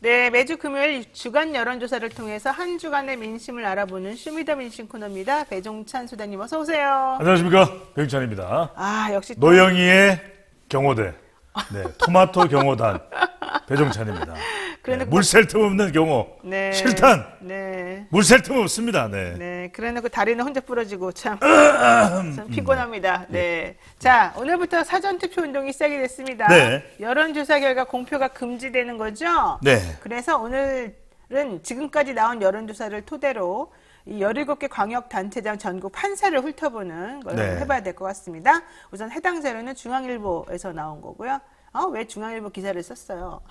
네, 매주 금요일 주간 여론조사를 통해서 한 주간의 민심을 알아보는 쇼미더민심 코너입니다. 배종찬 소장님 어서 오세요. 안녕하십니까, 배종찬입니다. 아, 역시 또 노영희의 경호대, 네, 토마토 경호단 배종찬입니다. 그래놓고 네, 물샐 틈 없는 경호, 네, 실탄, 네, 물샐 틈 없습니다. 네. 네, 그래놓고 다리는 혼자 부러지고 참 피곤합니다. 네, 자 오늘부터 사전투표 운동이 시작이 됐습니다. 네. 여론조사 결과 공표가 금지되는 거죠. 네. 그래서 오늘은 지금까지 나온 여론조사를 토대로 이 17개 광역단체장 전국 판사를 훑어보는 걸 네. 해봐야 될 것 같습니다. 우선 해당 자료는 중앙일보에서 나온 거고요. 왜 중앙일보 기사를 썼어요?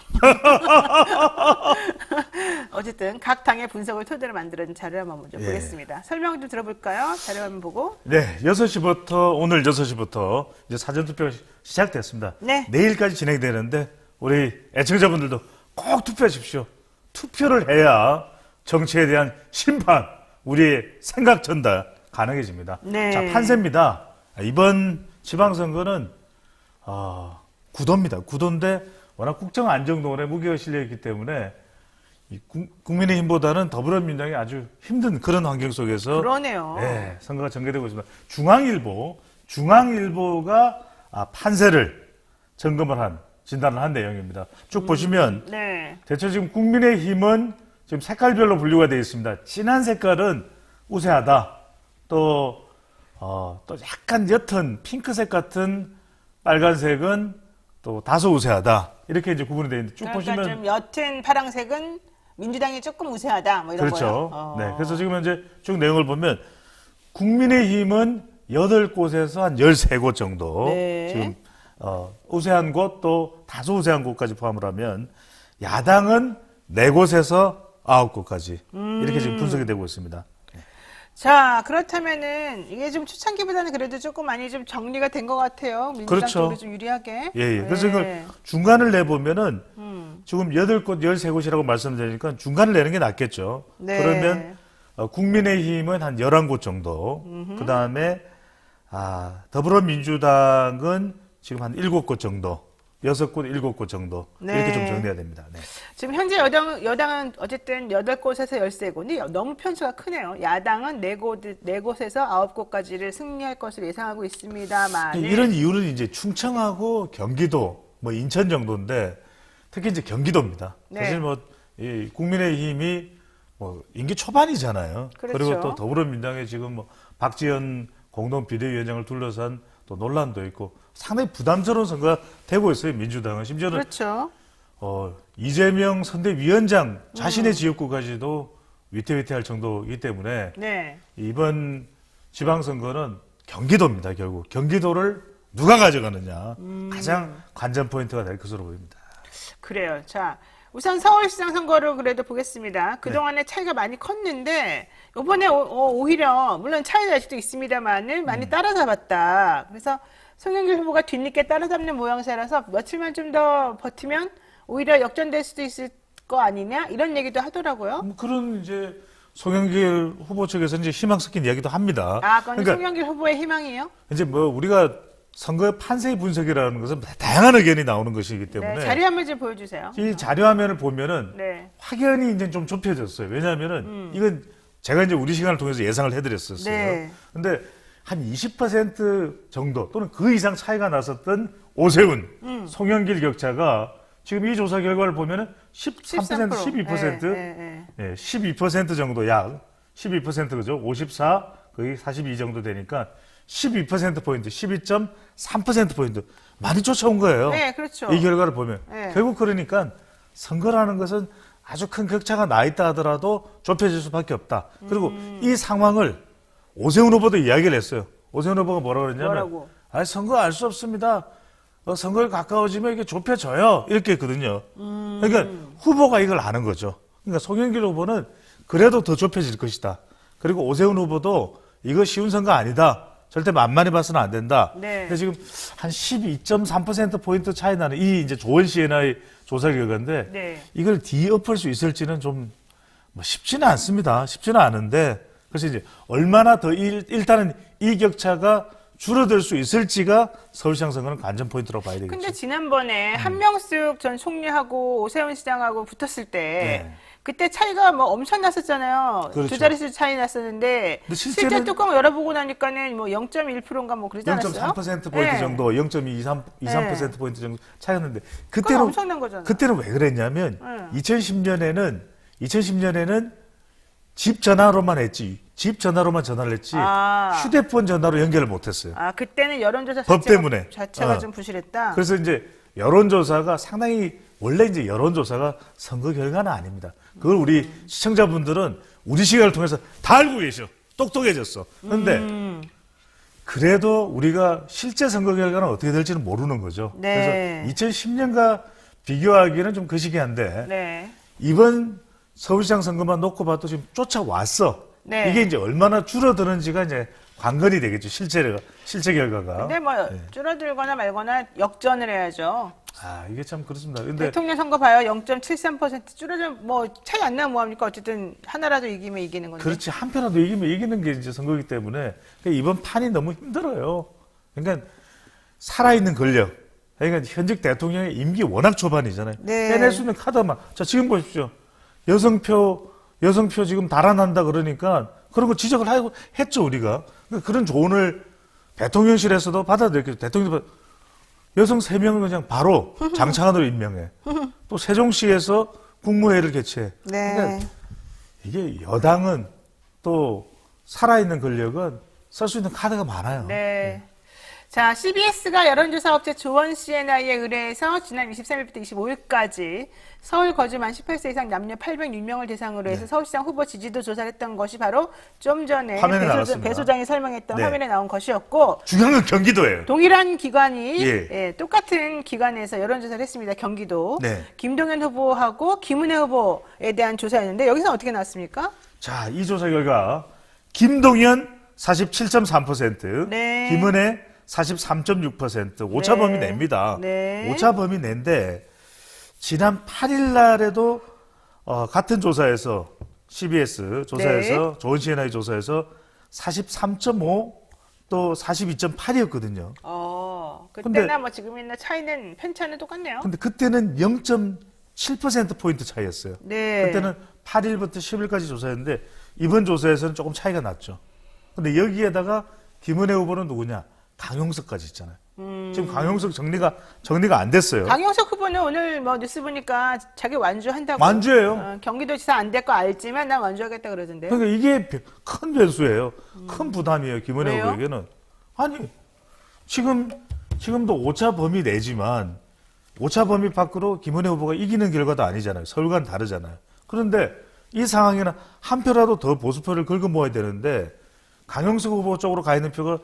어쨌든 각 당의 분석을 토대로 만든 자료를 한번 먼저 예. 보겠습니다. 설명 좀 들어볼까요? 자료 한번 보고. 네, 6시부터, 오늘 6시부터 이제 사전투표가 시작됐습니다. 네. 내일까지 진행되는데, 우리 애청자분들도 꼭 투표하십시오. 투표를 해야 정치에 대한 심판, 우리의 생각 전달 가능해집니다. 네. 자, 판세입니다. 이번 지방선거는, 구도입니다. 구도인데, 워낙 국정 안정론에 무게가 실려있기 때문에, 이 국민의힘보다는 더불어민주당이 아주 힘든 그런 환경 속에서 그러네요. 네, 선거가 전개되고 있습니다. 중앙일보가 판세를 점검을 진단을 한 내용입니다. 쭉 보시면 네. 대체 지금 국민의힘은 지금 색깔별로 분류가 되어 있습니다. 진한 색깔은 우세하다. 또 약간 옅은 핑크색 같은 빨간색은 또 다소 우세하다. 이렇게 이제 구분이 되어 있는데 쭉 그러니까 보시면 좀 옅은 파랑색은 민주당이 조금 우세하다, 뭐 이런 그렇죠. 거요. 네. 그래서 지금 현재 쭉 내용을 보면 국민의힘은 8곳에서 한 13곳 정도 네. 지금 우세한 곳 또 다소 우세한 곳까지 포함을 하면 야당은 4곳에서 9곳까지 이렇게 지금 분석이 되고 있습니다. 자, 그렇다면은 이게 좀 초창기보다는 그래도 조금 많이 좀 정리가 된 것 같아요. 민주당 그렇죠. 쪽으로 좀 유리하게. 예, 예. 그래서 네. 이걸 중간을 내보면은 지금 8곳, 13곳이라고 말씀드리니까 중간을 내는 게 낫겠죠. 네. 그러면 국민의힘은 한 11곳 정도. 그 다음에 더불어민주당은 지금 한 7곳 정도. 6곳, 7곳 정도. 네. 이렇게 좀 정리해야 됩니다. 네. 지금 현재 여당은 어쨌든 8곳에서 13곳이 너무 편수가 크네요. 야당은 4곳에서 9곳까지를 승리할 것으로 예상하고 있습니다만. 이런 이유는 이제 충청하고 경기도, 뭐 인천 정도인데 특히 이제 경기도입니다. 네. 사실 이 국민의힘이 임기 초반이잖아요. 그렇죠. 그리고 또 더불어민주당의 지금 박지원 공동 비대위원장을 둘러싼 또 논란도 있고 상당히 부담스러운 선거가 되고 있어요. 민주당은 심지어는 그렇죠. 이재명 선대위원장 자신의 지역구까지도 위태위태할 정도이기 때문에 네. 이번 지방선거는 경기도입니다. 결국 경기도를 누가 가져가느냐 가장 관전 포인트가 될 것으로 보입니다. 그래요. 자, 우선 서울시장 선거를 그래도 보겠습니다. 네. 그동안에 차이가 많이 컸는데 이번에 오히려 물론 차이는 아직도 있습니다만은 많이 따라잡았다. 그래서 송영길 후보가 뒤늦게 따라잡는 모양새라서 며칠만 좀 더 버티면 오히려 역전될 수도 있을 거 아니냐 이런 얘기도 하더라고요. 그런 이제 송영길 후보 측에서 이제 희망 섞인 이야기도 합니다. 그건 송영길 후보의 희망이에요? 이제 우리가 선거 판세의 분석이라는 것은 다양한 의견이 나오는 것이기 때문에 네, 자료 한번 좀 보여주세요. 이 자료 화면을 보면은 네. 확연히 이제 좀 좁혀졌어요. 왜냐하면은 이건 제가 이제 우리 시간을 통해서 예상을 해드렸었어요. 네. 근데 한 20% 정도 또는 그 이상 차이가 났었던 오세훈, 송영길 격차가 지금 이 조사 결과를 보면은 13%, 12%, 네. 12% 정도 약 12% 그죠? 54 거의 42 정도 되니까 12%포인트, 12.3%포인트 많이 쫓아온 거예요. 네, 그렇죠. 이 결과를 보면. 네. 결국 그러니까 선거라는 것은 아주 큰 격차가 나 있다 하더라도 좁혀질 수밖에 없다. 그리고 이 상황을 오세훈 후보도 이야기를 했어요. 오세훈 후보가 뭐라 그랬냐면 뭐라고? 선거 알 수 없습니다. 선거에 가까워지면 이게 좁혀져요. 이렇게 했거든요. 그러니까 후보가 이걸 아는 거죠. 그러니까 송영길 후보는 그래도 더 좁혀질 것이다. 그리고 오세훈 후보도 이거 쉬운 선거 아니다. 절대 만만히 봐서는 안 된다. 네. 근데 지금 한 12.3%포인트 차이 나는 이 이제 조원 CNI 조사 결과인데 네. 이걸 뒤엎을 수 있을지는 좀 쉽지는 않습니다. 쉽지는 않은데 그래서 이제 얼마나 더 일단은 이 격차가 줄어들 수 있을지가 서울시장 선거는 관전 포인트라고 봐야 되겠죠. 근데 지난번에 한명숙 전 총리하고 오세훈 시장하고 붙었을 때 네. 그때 차이가 뭐 엄청 났었잖아요. 그렇죠. 두 자릿수 차이 났었는데 근데 실제 실제는 뚜껑 열어보고 나니까는 뭐 0.1%인가 뭐 그러지 않았어요? 0.3% 포인트 네. 정도, 0.23% 네. 포인트 정도 차이였는데 그건 그때는 엄청난 거잖아요. 그때는 왜 그랬냐면 네. 2010년에는 집 전화로만 했지. 집 전화로만 전화를 했지. 아. 휴대폰 전화로 연결을 못 했어요. 아, 그때는 여론조사 법 때문에. 자체가 어. 좀 부실했다. 그래서 이제 여론조사가 상당히 원래 이제 여론조사가 선거 결과는 아닙니다. 그걸 우리 시청자분들은 우리 시각을 통해서 다 알고 계셔. 똑똑해졌어. 그런데 그래도 우리가 실제 선거 결과는 어떻게 될지는 모르는 거죠. 네. 그래서 2010년과 비교하기는 좀 거시기한데 네. 이번 서울시장 선거만 놓고 봐도 지금 쫓아왔어. 네. 이게 이제 얼마나 줄어드는지가 이제 관건이 되겠죠. 실제 결과가. 근데 뭐 줄어들거나 말거나 역전을 해야죠. 아, 이게 참 그렇습니다. 근데 대통령 선거 봐요. 0.73% 줄어들면 뭐 차이 안 나면 뭐합니까? 어쨌든 하나라도 이기면 이기는 건데. 그렇지. 한편라도 이기면 이기는 게 이제 선거이기 때문에 그러니까 이번 판이 너무 힘들어요. 그러니까 살아있는 권력. 그러니까 현직 대통령의 임기 워낙 초반이잖아요. 네. 빼낼 수 있는 카드만. 자, 지금 보십시오. 여성표 지금 달아난다 그러니까 그런 거 지적을 하고 했죠, 우리가. 그러니까 그런 조언을 대통령실에서도 받아들였겠죠. 대통령 여성 3명을 그냥 바로 장차관으로 임명해. 또 세종시에서 국무회의를 개최해. 네. 그러니까 이게 여당은 또 살아있는 권력은 쓸 수 있는 카드가 많아요. 네. 자, CBS가 여론조사 업체 조원 C&I에 의뢰해서 지난 23일부터 25일까지 서울 거주 만 18세 이상 남녀 806명을 대상으로 해서 서울시장 후보 지지도 조사를 했던 것이 바로 좀 전에 화면에 나왔습니다. 배 소장이 설명했던 네. 화면에 나온 것이었고 중요한 건 경기도예요. 동일한 기관이 예. 똑같은 기관에서 여론조사를 했습니다. 경기도. 네. 김동연 후보하고 김은혜 후보에 대한 조사였는데 여기서 어떻게 나왔습니까? 자, 이 조사 결과 김동연 47.3%, 네. 김은혜 43.6% 오차 네. 범위 냅니다. 네. 오차 범위 낸데 지난 8일 날에도 같은 조사에서 CBS 조사에서 네. 조원 C&I 조사에서 43.5 또 42.8이었거든요. 그때나 근데- 뭐 지금이나 차이는 편차는 똑같네요. 근데 그때는 0.7% 포인트 차이였어요. 네. 그때는 8일부터 10일까지 조사했는데 이번 조사에서는 조금 차이가 났죠. 근데 여기에다가 김은혜 후보는 누구냐? 강용석까지 있잖아요. 지금 강용석 정리가 안 됐어요. 강용석 후보는 오늘 뭐 뉴스 보니까 자기 완주한다고. 완주예요. 경기도지사 안 될 거 알지만 난 완주하겠다 그러던데. 그러니까 이게 큰 변수예요. 큰 부담이에요. 김은혜 왜요? 후보에게는. 아니 지금도 오차 범위 내지만 오차 범위 밖으로 김은혜 후보가 이기는 결과도 아니잖아요. 서울과는 다르잖아요. 그런데 이 상황에는 한 표라도 더 보수표를 긁어 모아야 되는데 강용석 후보 쪽으로 가 있는 표가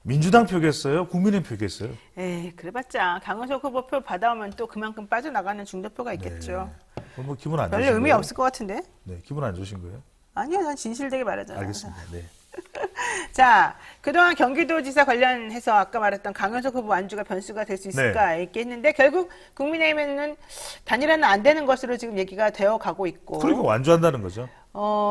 민주당 표겠어요? 국민의힘 표겠어요? 에이, 그래봤자 강용석 후보 표 받아오면 또 그만큼 빠져나가는 중도표가 있겠죠. 뭐 기분 안 별로 좋으신 의미 거예요? 없을 것 같은데? 네, 기분 안 좋으신 거예요? 아니요, 난 진실되게 말하잖아요. 알겠습니다. 네. 자, 그동안 경기도지사 관련해서 아까 말했던 강용석 후보 완주가 변수가 될 수 있을까 네. 이렇게 했는데 결국 국민의힘에는 단일화는 안 되는 것으로 지금 얘기가 되어 가고 있고 그러니까 완주한다는 거죠.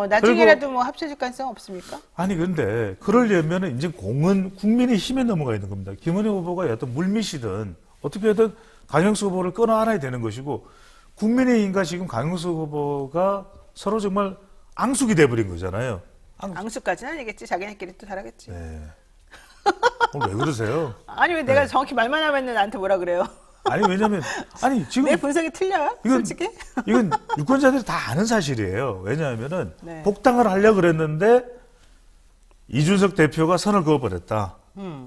나중에라도 뭐 합쳐질 가능성 없습니까? 아니 근데 그러려면 이제 공은 국민의힘에 넘어가 있는 겁니다. 김은혜 후보가 어떤 물밑이든 어떻게든 강용석 후보를 끌어안아야 되는 것이고 국민의힘과 지금 강용석 후보가 서로 정말 앙숙이 돼버린 거잖아요. 앙수까지는 아니겠지. 자기네끼리 또 잘하겠지. 네. 왜 그러세요? 아니 왜 내가 정확히 말만 하면 나한테 뭐라 그래요? 아니 왜냐면 아니 지금 내 분석이 틀려요? 솔직히? 이건 유권자들이 다 아는 사실이에요. 왜냐하면은 네. 복당을 하려고 그랬는데 이준석 대표가 선을 그어버렸다.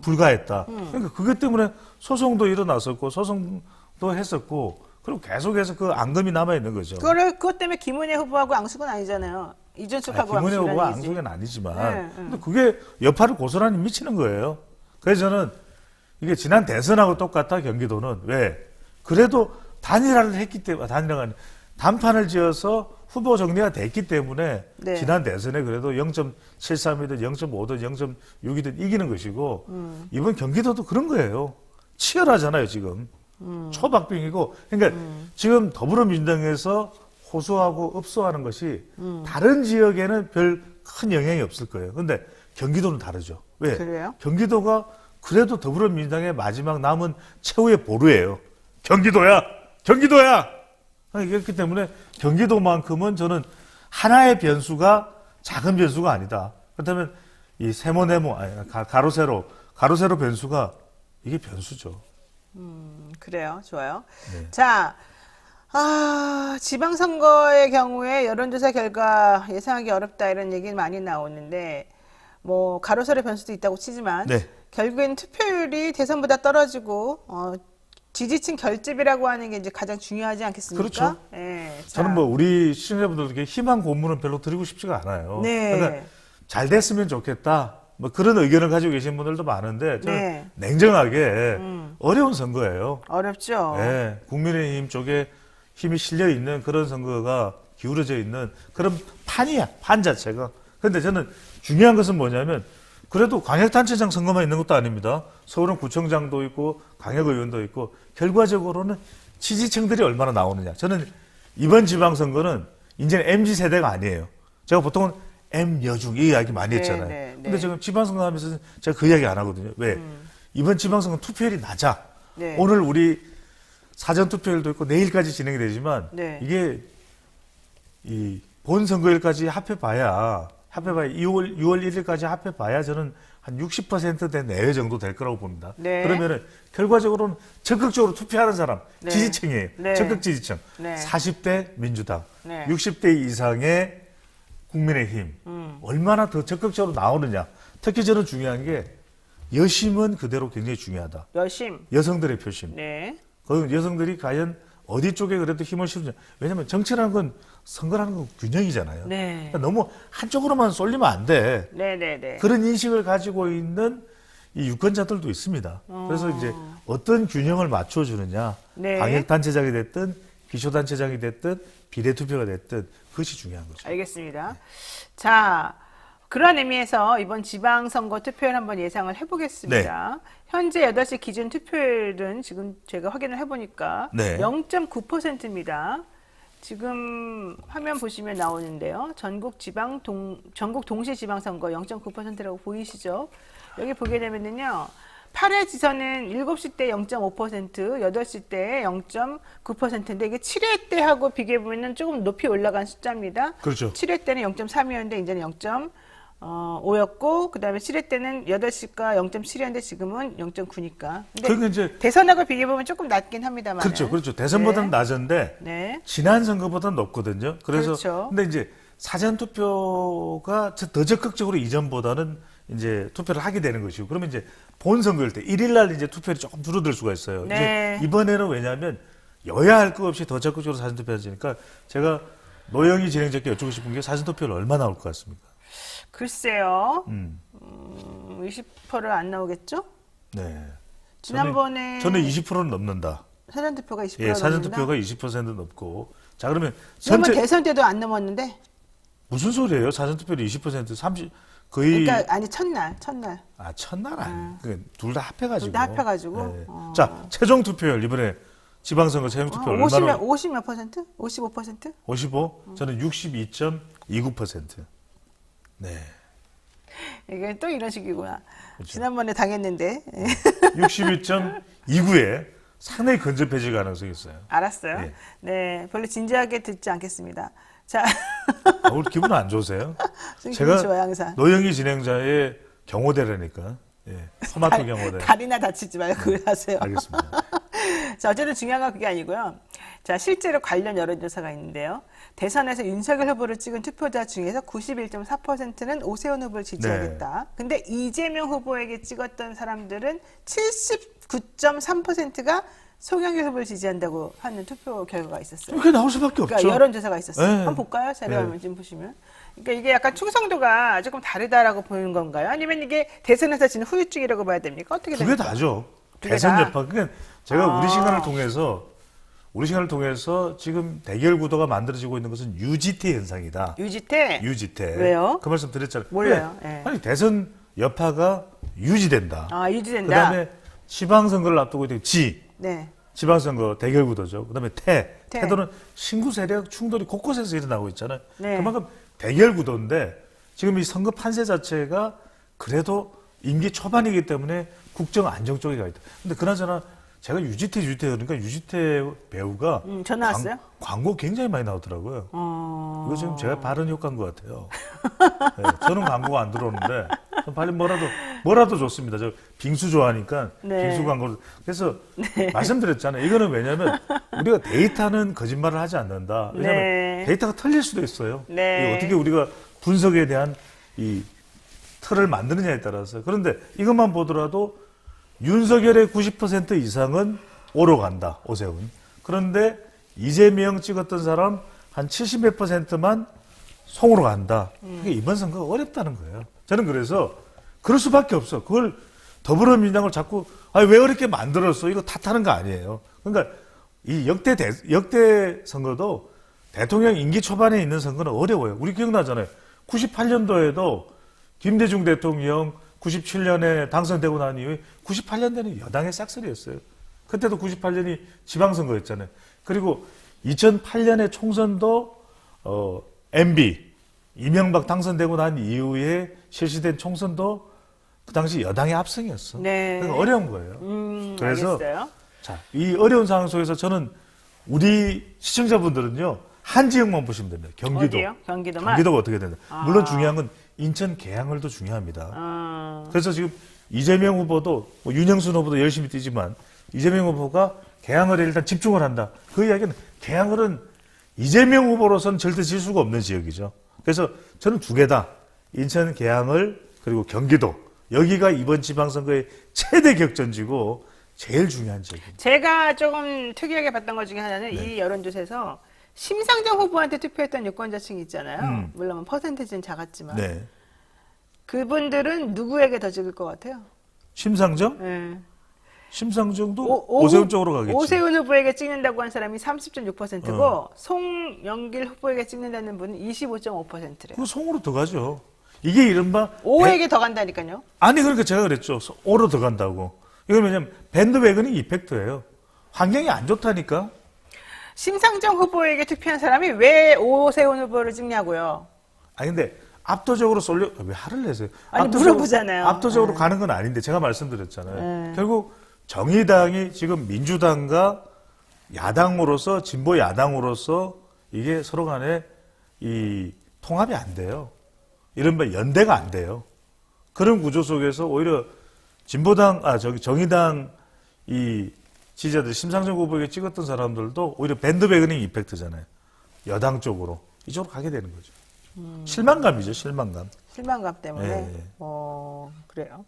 불가했다. 그러니까 그것 때문에 소송도 일어났었고 소송도 했었고 그리고 계속해서 그 앙금이 남아 있는 거죠. 그것 때문에 김은혜 후보하고 앙숙은 아니잖아요. 이준석하고 김은혜 후보가 앙숙은 아니지. 앙숙은 아니지만 네, 근데 그게 여파를 고스란히 미치는 거예요. 그래서 저는 이게 지난 대선하고 똑같아 경기도는 왜 그래도 단일화를 했기 때문에 단판을 지어서 후보 정리가 됐기 때문에 네. 지난 대선에 그래도 0.73이든 0.5든 0.6이든 이기는 것이고 이번 경기도도 그런 거예요. 치열하잖아요 지금 초박빙이고 그러니까 지금 더불어민주당에서 호소하고 읍소하는 것이 다른 지역에는 별 큰 영향이 없을 거예요. 근데 경기도는 다르죠. 왜? 그래요? 경기도가 그래도 더불어민주당의 마지막 남은 최후의 보루예요. 경기도야! 경기도야! 그렇기 때문에 경기도만큼은 저는 하나의 변수가 작은 변수가 아니다. 그렇다면 이 세모네모, 아니, 가로세로 변수가 이게 변수죠. 그래요. 좋아요. 네. 자, 지방선거의 경우에 여론조사 결과 예상하기 어렵다 이런 얘기는 많이 나오는데, 뭐, 가로세로 변수도 있다고 치지만, 네. 결국에는 투표율이 대선보다 떨어지고, 지지층 결집이라고 하는 게 이제 가장 중요하지 않겠습니까? 그렇죠. 예, 저는 뭐 우리 시청자분들에게 희망 고문은 별로 드리고 싶지가 않아요. 네. 그러니까 잘 됐으면 좋겠다. 뭐 그런 의견을 가지고 계신 분들도 많은데 저는 네. 냉정하게 어려운 선거예요. 어렵죠. 네, 국민의힘 쪽에 힘이 실려 있는 그런 선거가 기울어져 있는 그런 판이야, 판 자체가. 근데 저는 중요한 것은 뭐냐면 그래도 광역단체장 선거만 있는 것도 아닙니다. 서울은 구청장도 있고 광역의원도 있고 결과적으로는 지지층들이 얼마나 나오느냐. 저는 이번 지방선거는 이제는 MZ세대가 아니에요. 제가 보통은 M여중 이 이야기 많이 했잖아요. 네, 네. 근데 지금 지방선거 하면서 제가 그 이야기 안 하거든요. 왜? 이번 지방선거 투표율이 낮아. 네. 오늘 우리 사전투표율도 있고 내일까지 진행이 되지만 네. 이게 이 본선거일까지 합해봐야 6월 1일까지 합해봐야 저는 한 60%대 내외 정도 될 거라고 봅니다. 네. 그러면은 결과적으로는 적극적으로 투표하는 사람 네. 지지층이에요. 네. 적극 지지층. 네. 40대 민주당, 네. 60대 이상의 국민의힘 얼마나 더 적극적으로 나오느냐. 특히 저는 중요한 게 여심은 그대로 굉장히 중요하다. 여심. 여성들의 표심. 네. 그 여성들이 과연 어디 쪽에 그래도 힘을 실느냐. 왜냐하면 정치라는 건 선거라는 건 균형이잖아요. 네. 그러니까 너무 한쪽으로만 쏠리면 안 돼. 네네네. 그런 인식을 가지고 있는 이 유권자들도 있습니다. 그래서 이제 어떤 균형을 맞춰주느냐. 네. 광역단체장이 됐든 기초단체장이 됐든 비례투표가 됐든 그것이 중요한 거죠. 알겠습니다. 자, 그런 의미에서 이번 지방선거 투표율 한번 예상을 해보겠습니다. 현재 8시 기준 투표율은 지금 제가 확인을 해보니까 네. 0.9%입니다. 지금 화면 보시면 나오는데요. 전국 동시 지방선거 0.9%라고 보이시죠? 여기 보게 되면은요. 8회 지선은 7시 때 0.5%, 8시 때 0.9%인데 이게 7회 때하고 비교해보면 조금 높이 올라간 숫자입니다. 그렇죠. 7회 때는 0.3이었는데 이제는 0.5였고 그다음에 7회 때는 8시가 0.7이었는데 지금은 0.9니까. 그러니까 이제 대선하고 비교해보면 조금 낮긴 합니다만. 그렇죠. 대선보다는 네. 낮은데 네. 지난 선거보다는 높거든요. 그래서 그렇죠. 근데 이제 사전 투표가 더 적극적으로 이전보다는 이제 투표를 하게 되는 것이고 그러면 이제 본 선거일 때 1일 날 이제 투표율이 조금 줄어들 수가 있어요. 네. 이제 이번에는 왜냐하면 여야 할 것 없이 더 적극적으로 사전 투표하니까 제가 노영희 진행자께 여쭙고 싶은 게 사전 투표율 얼마 나올 것 같습니까? 글쎄요. 20%를 안 나오겠죠? 네. 지난번에 저는 20%는 넘는다. 사전투표가 20% 예, 사전 넘는다? 투표가 20% 넘고 자 그러면 지난번 대선 때도 안 넘었는데? 무슨 소리예요? 사전 투표율이 20% 30 거의 그러니까 아니 첫날. 아 첫날 아니 둘 다 합해가지고 둘 다 합해가지고? 네. 자 최종 투표율 이번에 지방선거 최종 투표율 50 얼마나 50몇 퍼센트? 55%? 55 저는 62.29% 네 이게 또 이런 식이구나. 그렇죠. 지난번에 당했는데. 62.29에 상당히 근접해질 가능성이 있어요. 알았어요. 네. 네, 별로 진지하게 듣지 않겠습니다. 자, 오늘 기분 안 좋으세요? 기분 제가 좋아요, 항상. 노영희 진행자의 경호대라니까. 예, 토마토 경호대. 다리나 다치지 말고 그걸 하세요. 알겠습니다. 자, 어쨌든 중요한 건 그게 아니고요. 자, 실제로 관련 여론조사가 있는데요. 대선에서 윤석열 후보를 찍은 투표자 중에서 91.4%는 오세훈 후보를 지지하겠다. 근데 이재명 후보에게 찍었던 사람들은 79.3%가 송영길 후보를 지지한다고 하는 투표 결과가 있었어요. 그게 나올 수밖에 없죠. 그러니까 여론조사가 있었어요. 네. 한번 볼까요? 자료 좀 보시면. 그러니까 이게 약간 충성도가 조금 다르다라고 보는 건가요? 아니면 이게 대선에서 지는 후유증이라고 봐야 됩니까? 어떻게 두 개 됩니까? 다죠. 두개 대선 다? 여파. 그러니까 제가 우리 시간을 통해서 지금 대결 구도가 만들어지고 있는 것은 유지태 현상이다. 유지태? 유지태. 왜요? 그 말씀 드렸잖아요. 몰라요. 왜? 예. 아니 대선 여파가 유지된다. 아, 유지된다. 그다음에 지방선거를 앞두고 있는 네. 지방선거 대결 구도죠. 그다음에 태. 태도는 신구 세력 충돌이 곳곳에서 일어나고 있잖아요. 네. 그만큼 대결 구도인데 지금 이 선거 판세 자체가 그래도 임기 초반이기 때문에 국정 안정 쪽에 가 있다. 근데 그나저나 제가 유지태 그러니까 유지태 배우가 전화 왔어요? 광고 굉장히 많이 나오더라고요. 이거 지금 제가 바른 효과인 것 같아요. 네, 저는 광고가 안 들어오는데 빨리 뭐라도 좋습니다. 저 빙수 좋아하니까 네. 빙수 광고. 그래서 말씀드렸잖아요. 이거는 왜냐하면 우리가 데이터는 거짓말을 하지 않는다. 왜냐하면 네. 데이터가 틀릴 수도 있어요. 네. 이게 어떻게 우리가 분석에 대한 이 틀을 만드느냐에 따라서. 그런데 이것만 보더라도 윤석열의 90% 이상은 오로 간다. 오세훈. 그런데 이재명 찍었던 사람 한 70몇 %만 송으로 간다. 이게 이번 선거가 어렵다는 거예요. 저는 그래서 그럴 수밖에 없어. 그걸 더불어민주당을 자꾸 왜 어렵게 만들었어? 이거 탓하는 거 아니에요. 그러니까 이 역대 선거도 대통령 임기 초반에 있는 선거는 어려워요. 우리 기억나잖아요. 98년도에도 김대중 대통령 97년에 당선되고 난 이후에 98년도에는 여당의 싹쓸이였어요. 그때도 98년이 지방선거였잖아요. 그리고 2008년에 총선도 MB 이명박 당선되고 난 이후에 실시된 총선도 그 당시 여당의 압승이었어. 네. 그러니까 어려운 거예요. 그래서 알겠어요. 자, 이 어려운 상황 속에서 저는 우리 시청자분들은요 한 지역만 보시면 됩니다. 경기도. 어디요? 경기도만? 경기도가 어떻게 된다. 물론 중요한 건 인천 계양을도 중요합니다. 그래서 지금 이재명 후보도 윤영순 후보도 열심히 뛰지만 이재명 후보가 계양을에 일단 집중을 한다. 그 이야기는 계양을은 이재명 후보로서는 절대 질 수가 없는 지역이죠. 그래서 저는 두 개다. 인천 계양을 그리고 경기도. 여기가 이번 지방선거의 최대 격전지고 제일 중요한 지역입니다. 제가 조금 특이하게 봤던 것 중에 하나는 네. 이 여론조사에서 심상정 후보한테 투표했던 유권자층이 있잖아요. 물론 퍼센테이지는 작았지만 네. 그분들은 누구에게 더 찍을 것 같아요? 심상정? 네. 심상정도 오세훈 쪽으로 가겠지. 오세훈 후보에게 찍는다고 한 사람이 30.6%고 송영길 후보에게 찍는다는 분은 25.5%래요. 그 송으로 더 가죠. 이게 이른바 5에게 더 간다니까요. 아니 그러니까 제가 그랬죠. 오로 더 간다고. 이건 왜냐면 밴드웨건이 이펙트예요. 환경이 안 좋다니까. 심상정 후보에게 투표한 사람이 왜 오세훈 후보를 찍냐고요. 아니 근데 압도적으로 쏠려 왜 화를 내세요? 아니, 물어보잖아요. 압도적으로 네. 가는 건 아닌데 제가 말씀드렸잖아요. 네. 결국 정의당이 지금 민주당과 야당으로서 진보 야당으로서 이게 서로 간에 이 통합이 안 돼요. 이른바 연대가 안 돼요. 그런 구조 속에서 오히려 정의당 이 지지자들 심상정 후보에게 찍었던 사람들도 오히려 밴드웨거닝 이펙트잖아요. 여당 쪽으로 이쪽으로 가게 되는 거죠. 실망감이죠, 실망감. 실망감 때문에. 네. 그래요.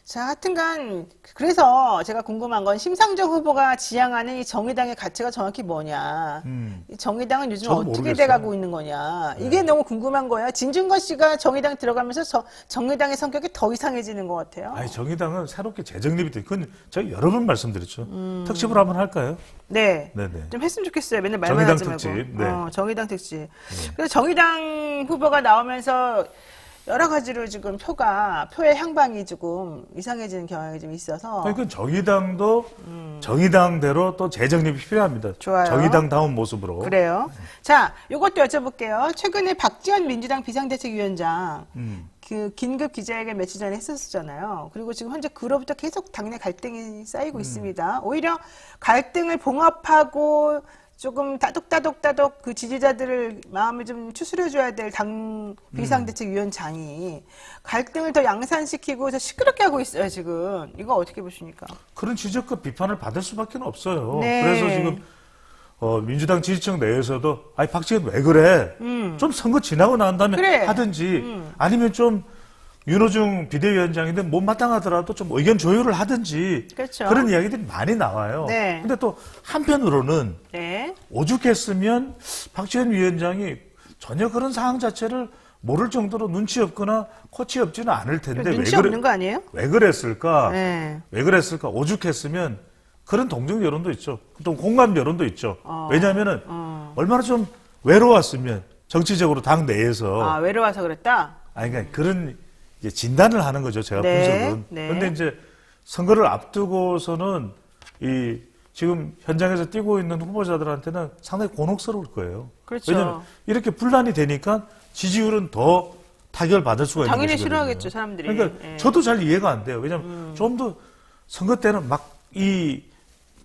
자, 하여튼간 그래서 제가 궁금한 건 심상정 후보가 지향하는 이 정의당의 가치가 정확히 뭐냐. 이 정의당은 요즘 저도 어떻게 모르겠어요. 돼가고 있는 거냐. 이게 너무 궁금한 거예요. 진중권 씨가 정의당 들어가면서 정의당의 성격이 더 이상해지는 것 같아요. 아니, 정의당은 새롭게 재정립이 돼. 그건 제가 여러 번 말씀드렸죠. 특집으로 한번 할까요? 네. 네네. 좀 했으면 좋겠어요. 맨날 말만 정의당 하지 말고. 특집, 네. 정의당 특집. 그래서 정의당 후보가 나오면서 여러 가지로 지금 표의 향방이 조금 이상해지는 경향이 좀 있어서. 그러니까 정의당도 정의당대로 또 재정립이 필요합니다. 좋아요. 정의당다운 모습으로. 그래요. 자, 요것도 여쭤볼게요. 최근에 박지원 민주당 비상대책위원장 그 긴급 기자회견 며칠 전에 했었잖아요. 그리고 지금 현재 그로부터 계속 당내 갈등이 쌓이고 있습니다. 오히려 갈등을 봉합하고 조금 따독 그 지지자들을 마음을 좀 추스려줘야 될 당 비상대책위원장이 갈등을 더 양산시키고 더 시끄럽게 하고 있어요, 지금. 이거 어떻게 보십니까? 그런 지적과 비판을 받을 수밖에 없어요. 네. 그래서 지금 민주당 지지층 내에서도 아니 박지원 왜 그래? 좀 선거 지나고 난 다음에 그래. 하든지 아니면 좀 윤호중 비대위원장인데 못마땅하더라도 좀 의견 조율을 하든지 그렇죠. 그런 이야기들이 많이 나와요. 네. 근데 또 한편으로는 네. 오죽했으면 박지원 위원장이 전혀 그런 상황 자체를 모를 정도로 눈치 없거나 코치 없지는 않을 텐데 눈치 없는 거 아니에요? 왜 그랬을까? 네. 왜 그랬을까? 오죽했으면 그런 동정 여론도 있죠. 또 공감 여론도 있죠. 왜냐하면은 얼마나 좀 외로웠으면 정치적으로 당 내에서 외로워서 그랬다? 아니 그러니까 그런 이제 진단을 하는 거죠. 제가 네, 분석은. 네. 그런데 이제 선거를 앞두고서는 이 지금 현장에서 뛰고 있는 후보자들한테는 상당히 곤혹스러울 거예요. 그렇죠. 왜냐하면 이렇게 분란이 되니까 지지율은 더 타결 받을 수가 있는 당연히 것이거든요. 싫어하겠죠, 사람들이. 그러니까 예. 저도 잘 이해가 안 돼요. 왜냐하면 좀 더 선거 때는 막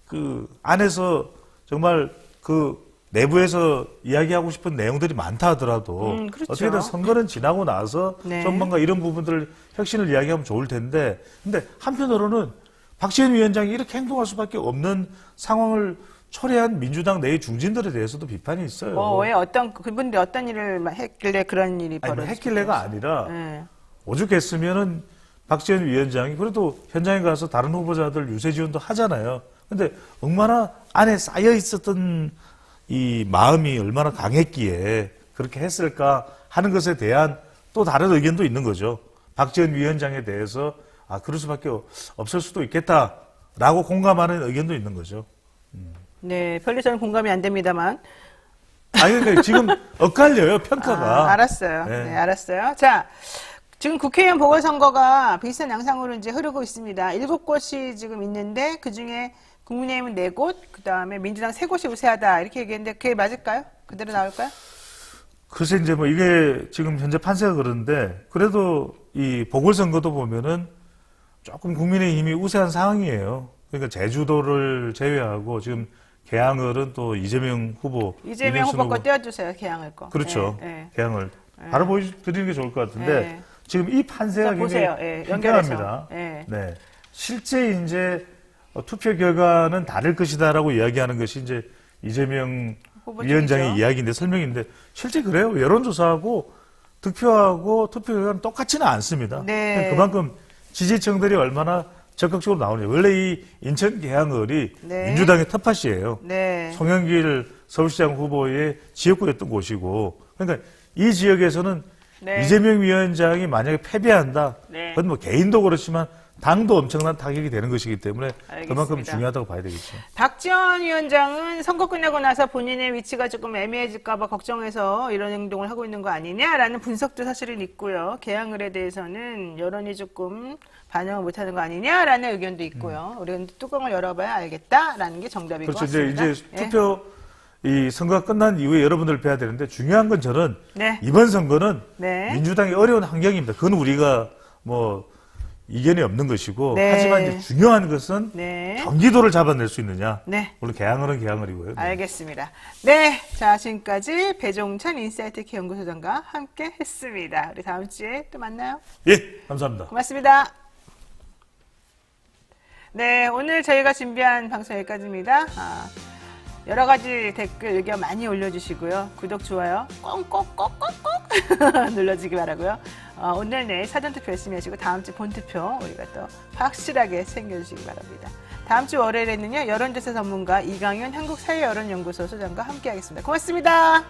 그 안에서 정말 그 내부에서 이야기하고 싶은 내용들이 많다 하더라도 그렇죠. 어떻게든 선거는 지나고 나서 네. 좀 뭔가 이런 부분들 혁신을 이야기하면 좋을 텐데 근데 한편으로는 박지원 위원장이 이렇게 행동할 수밖에 없는 상황을 초래한 민주당 내의 중진들에 대해서도 비판이 있어요. 왜 그분들이 어떤 일을 했길래 그런 일이 아니, 뭐 벌어졌어요? 했길래가 아니라 예. 오죽했으면은 박지원 위원장이 그래도 현장에 가서 다른 후보자들 유세 지원도 하잖아요. 근데 얼마나 안에 쌓여 있었던 이 마음이 얼마나 강했기에 그렇게 했을까 하는 것에 대한 또 다른 의견도 있는 거죠. 박지원 위원장에 대해서 그럴 수밖에 없을 수도 있겠다라고 공감하는 의견도 있는 거죠. 네, 별로 저는 공감이 안 됩니다만. 그러니까 지금 엇갈려요, 평가가. 알았어요. 네. 네, 알았어요. 자, 지금 국회의원 보궐선거가 비슷한 양상으로 이제 흐르고 있습니다. 7곳이 지금 있는데 그 중에 국민의힘은 4곳, 그 다음에 민주당 3곳이 우세하다 이렇게 얘기했는데 그게 맞을까요? 그대로 나올까요? 글쎄 이제 뭐 이게 지금 현재 판세가 그런데 그래도 이 보궐선거도 보면은 조금 국민의힘이 우세한 상황이에요. 그러니까 제주도를 제외하고 지금 개항을은 또 이재명 후보. 이재명 후보 거 떼어주세요, 개항을 거. 그렇죠. 네, 개항을. 바로 보여드리는 게 좋을 것 같은데 네. 지금 이 판세가 자, 보세요. 굉장히 예, 연결해서. 현명합니다. 예. 네. 실제 이제 투표 결과는 다를 것이다라고 이야기하는 것이 이제 이재명 후보 쪽이죠. 위원장의 이야기인데 설명인데 실제 그래요. 여론조사하고 득표하고 투표 결과는 똑같지는 않습니다. 네. 그만큼 지지층들이 얼마나 적극적으로 나오냐. 원래 이 인천 개항을이 네. 민주당의 텃밭이에요. 네. 송영길 서울시장 후보의 지역구였던 곳이고, 그러니까 이 지역에서는 네. 이재명 위원장이 만약에 패배한다, 네. 그건 뭐 개인도 그렇지만 당도 엄청난 타격이 되는 것이기 때문에 알겠습니다. 그만큼 중요하다고 봐야 되겠죠. 박지원 위원장은 선거 끝나고 나서 본인의 위치가 조금 애매해질까봐 걱정해서 이런 행동을 하고 있는 거 아니냐라는 분석도 사실은 있고요. 개항을에 대해서는 여론이 조금 반영을 못하는 거 아니냐라는 의견도 있고요. 우리는 뚜껑을 열어봐야 알겠다라는 게 정답인 그렇죠. 것 같습니다. 이제 투표 이 선거가 끝난 이후에 여러분들 뵈야 되는데 중요한 건 저는 네. 이번 선거는 네. 민주당이 어려운 환경입니다. 그건 우리가 뭐 이견이 없는 것이고 네. 하지만 이제 중요한 것은 네. 경기도를 잡아낼 수 있느냐. 네. 물론 개항을은 개항을이고요. 알겠습니다. 네. 자, 지금까지 배종찬 인사이트키 연구소장과 함께 했습니다. 우리 다음 주에 또 만나요. 예, 감사합니다. 고맙습니다. 네, 오늘 저희가 준비한 방송 여기까지입니다. 여러 가지 댓글 의견 많이 올려주시고요. 구독, 좋아요 꼭꼭꼭꼭꼭 눌러주기 바라고요. 오늘 내일 사전투표 열심히 하시고 다음 주 본투표 우리가 또 확실하게 챙겨주시기 바랍니다. 다음 주 월요일에는요. 여론조사 전문가 이강윤 한국사회여론연구소 소장과 함께하겠습니다. 고맙습니다.